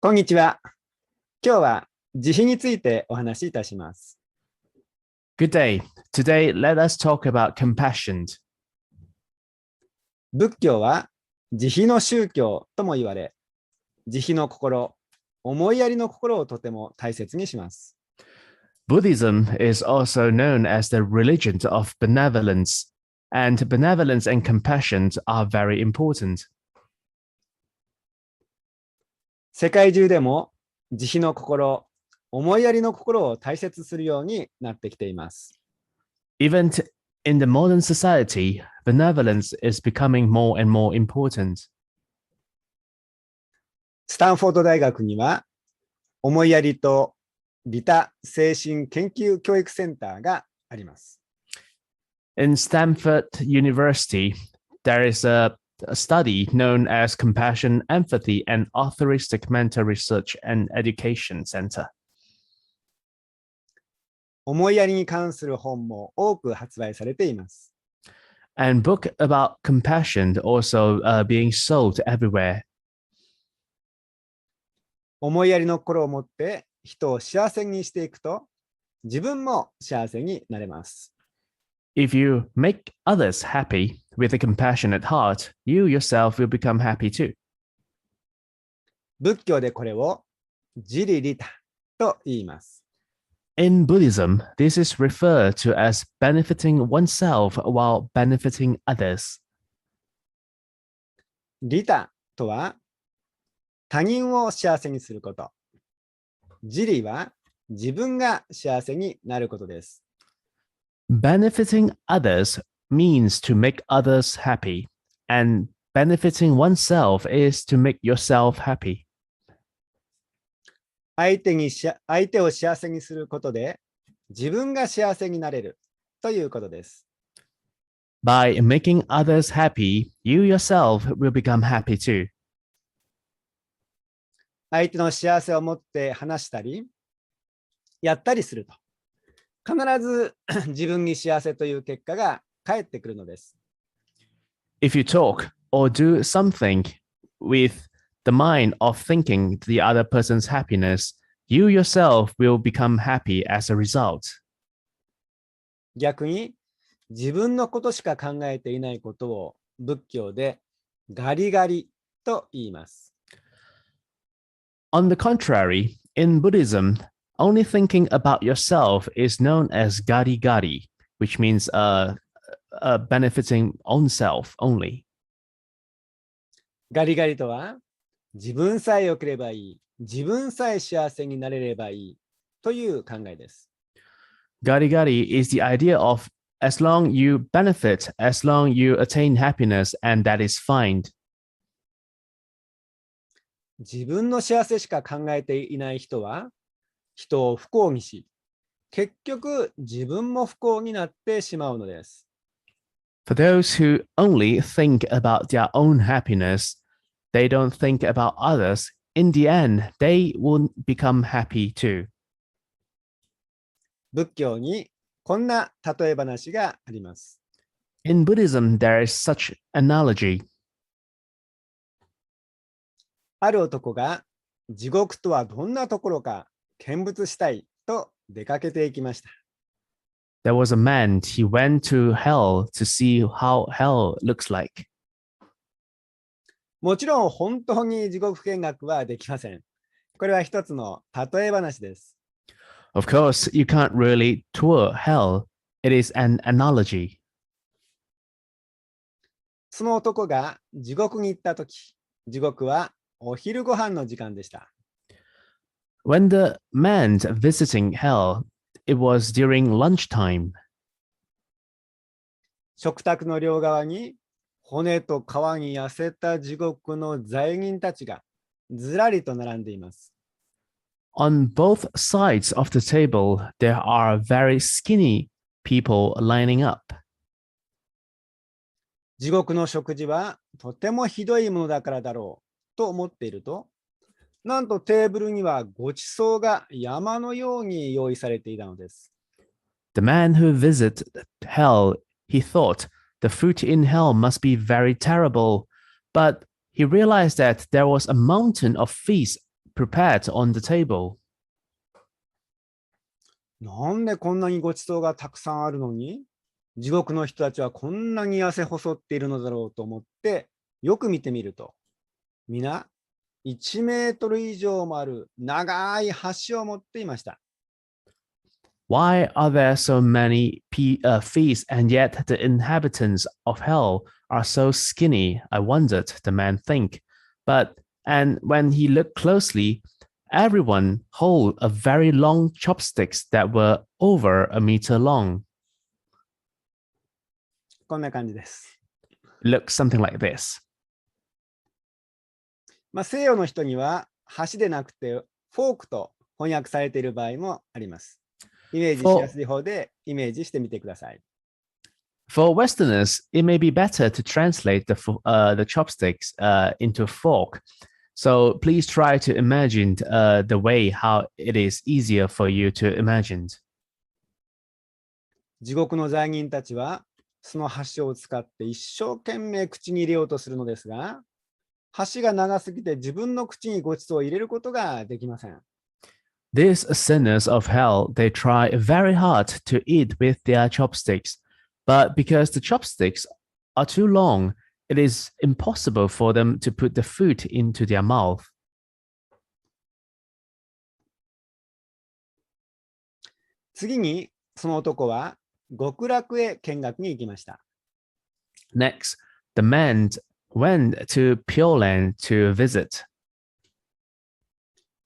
こんにちは。今日は慈悲についてお話しいたします。Good day. Today, let us talk about compassion. 仏教は慈悲の宗教とも言われ、慈悲の心、思いやりの心をとても大切にします。Buddhism is also known as the religion of benevolence, and benevolence and compassion are very important. 世界中でも慈悲の心、思いやりの心を大切するようになってきています。Even in the modern society, benevolence is becoming more and more important. スタンフォード大学には、思いやりと利他精神研究教育センターがあります。In Stanford University, there is a study known as Compassion, Empathy, and Altruistic Mental Research and Education Center. 思いやりに関する本も多く発売されています。And book about compassion also being sold everywhere. 思いやりの心を持って人を幸せにしていくと、自分も幸せになれます。If you make others happy with a compassionate heart, you yourself will become happy too. 仏教でこれを自利利他と言います。In Buddhism, this is referred to as benefiting oneself while benefiting others. 利他とは他人を幸せにすること。自利は自分が幸せになることです。Benefiting others means to make others happy, and benefiting oneself is to make yourself happy. 相手を幸せにすることで自分が幸せになれるということです。By making others happy, you yourself will become happy too. 相手の幸せを持って話したり、やったりすると、必ず自分に幸せという結果が返ってくるのです。If you talk or do something with the mind of thinking the other person's happiness, you yourself will become happy as a result. 逆に自分のことしか考えていないことを仏教でガリガリと言います。On the contrary, in Buddhism, only thinking about yourself is known as gari gari, which means benefiting oneself only. ガリガリとは自分さえ良ければいい、自分さえ幸せになれればいいという考えです。Gari gari is the idea of as long you benefit, as long you attain happiness, and that is fine. 自分の幸せしか考えていない人は人を不幸にし、結局自分も不幸になってしまうのです。For those who only think about their own happiness, they don't think about others. In the end, they will become happy too. 仏教にこんな例え話があります。In Buddhism, there is such analogy. ある男が地獄とはどんなところか見物したいと出かけていきました。There was a man, he went to hell to see how hell looks like. もちろん本当に地獄見学はできません。これは一つの例え話です。Of course, you can't really tour hell. It is an analogy. その男が地獄に行ったとき、地獄はお昼ご飯の時間でした。When the man's visiting hell, it was during lunchtime. 食卓の両側に骨と皮に痩せた地獄の罪人たちがずらりと並んでいます。On both sides of the table, there are very skinny people lining up. 地獄の食事はとてもひどいものだからだろうと思っていると、なんとテーブルにはごちそうが山のように用意されていたのです。The man who visited hell, he thought the food in hell must be very terrible, but he realized that there was a mountain of feast prepared on the table. なんでこんなにごちそうがたくさんあるのに、地獄の人たちはこんなに痩せ細っているのだろうと思って、よく見てみると、皆、1メートル以上もある長い橋を持っていました。Why are there so many feasts, and yet the inhabitants of hell are so skinny? I wondered, the man think. And when he looked closely, everyone hold a very long chopsticks that were over a meter long. こんな感じです。It looks something like this. 西洋の人には箸でなくてフォークと翻訳されている場合もあります。イメージしやすい方でイメージしてみてください。For Westerners, it may be better to translate the chopsticks into fork. So please try to imagine the way how it is easier for you to imagine. 地獄の罪人たちはその箸を使って一生懸命口に入れようとするのですが、箸が長すぎて自分の口にごちそうを入れることができません。These sinners of hell, they try very hard to eat with their chopsticks, but because the chopsticks are too long, it is impossible for them to put the food into their mouth. 次にその男は極楽へ見学に行きました。Next, the man went to Pure Land to visit.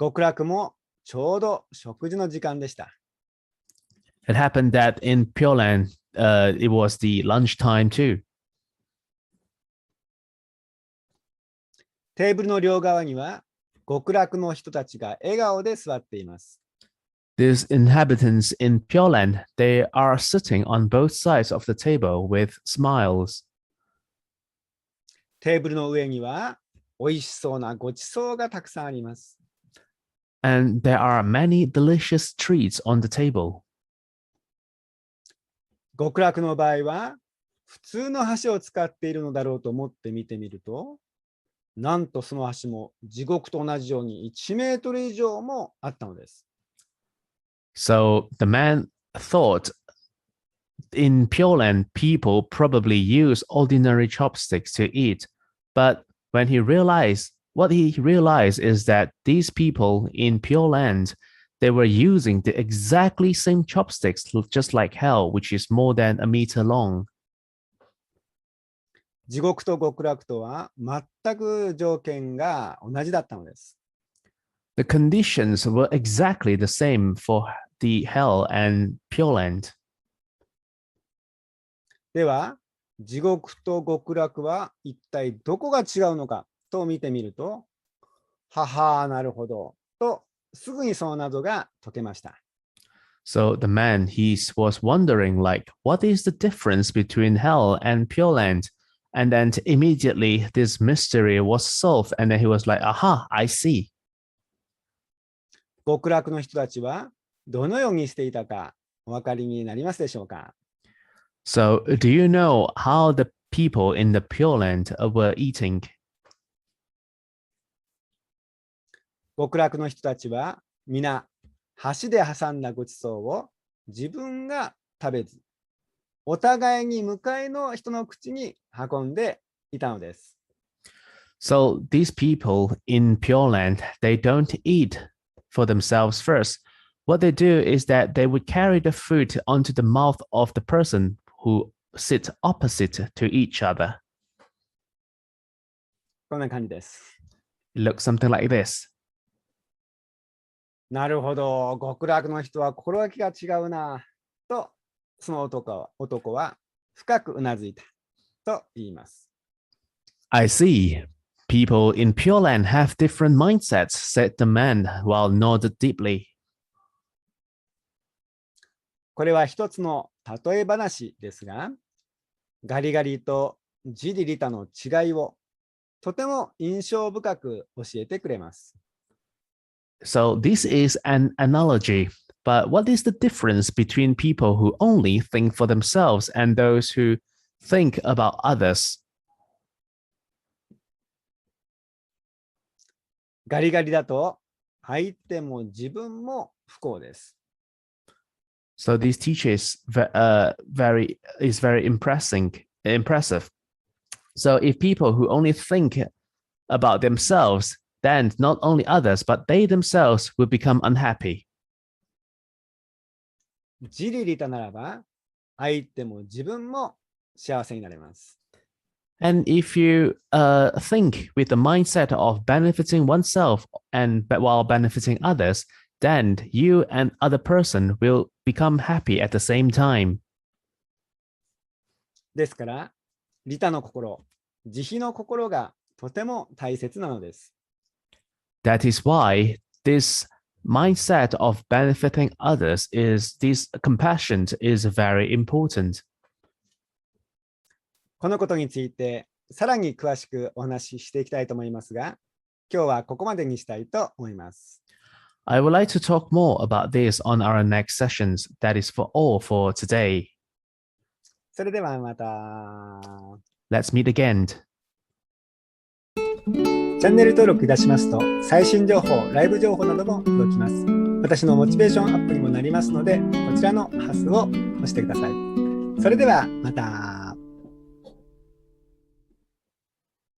極楽もちょうど食事の時間でした。It happened that in Pure Land, it was the lunchtime too. テーブルの両側には極楽の人たちが笑顔で座っています。These inhabitants in Pure Land, they are sitting on both sides of the table with smiles. テーブルの上には美味しそうなごちそうがたくさんあります。And there are many delicious treats on the table. 極楽の場合は普通の箸を使っているのだろうと思って見てみると、なんとその箸も地獄と同じように1メートル以上もあったのです。So the man thought in Pure Land, people probably use ordinary chopsticks to eat. But when what he realized is that these people in Pure Land, they were using the exactly same chopsticks, just like hell, which is more than a meter long. 地獄と極楽とは全く条件が同じだったのです。The conditions were exactly the same for the hell and Pure Land. では、地獄と極楽は一体どこが違うのかと見てみると、はは、なるほど、とすぐにその謎が解けました。So the man, he was wondering, like, what is the difference between hell and Pure Land? And then immediately this mystery was solved. And then he was like, aha, I see. 極楽の人たちはどのようにしていたかお分かりになりますでしょうか？ So do you know how the people in the Pure Land were eating? 極楽の人たちは皆箸で挟んだごちそうを自分が食べず、お互いに向かいの人の口に運んでいたのです。So these people in Pure Land, they don't eat for themselves first. What they do is that they would carry the food onto the mouth of the person who sit opposite to each other. こんな感じです。It looks something like this. なるほど、極楽の人は心がけが違うな、とその男は深くうなずいたと言います。I see. People in Pure Land have different mindsets, said the man while nodded deeply. これは一つの例え話ですが、ガリガリとジリリタの違いをとても印象深く教えてくれます。So this is an analogy, but what is the difference between people who only think for themselves and those who think about others? ガリガリだと相手も自分も不幸です。So these teachers is very impressive. So if people who only think about themselves, then not only others, but they themselves will become unhappy. 自利利他ならば、相手も自分も幸せになれます。And if you think with the mindset of benefiting oneself and while benefiting others, then you and other person will become happy at the same time. ですから、利他の心、慈悲の心がとても大切なのです。That is why this mindset of benefiting others this compassion is very important. このことについてさらに詳しくお話ししていきたいと思いますが、今日はここまでにしたいと思います。I would like to talk more about this on our next sessions. That is for all for today. それではまた。Let's meet again. チャンネル登録いたしますと、最新情報、ライブ情報なども届きます。私のモチベーションアップにもなりますので、こちらのハスを押してください。それではまた。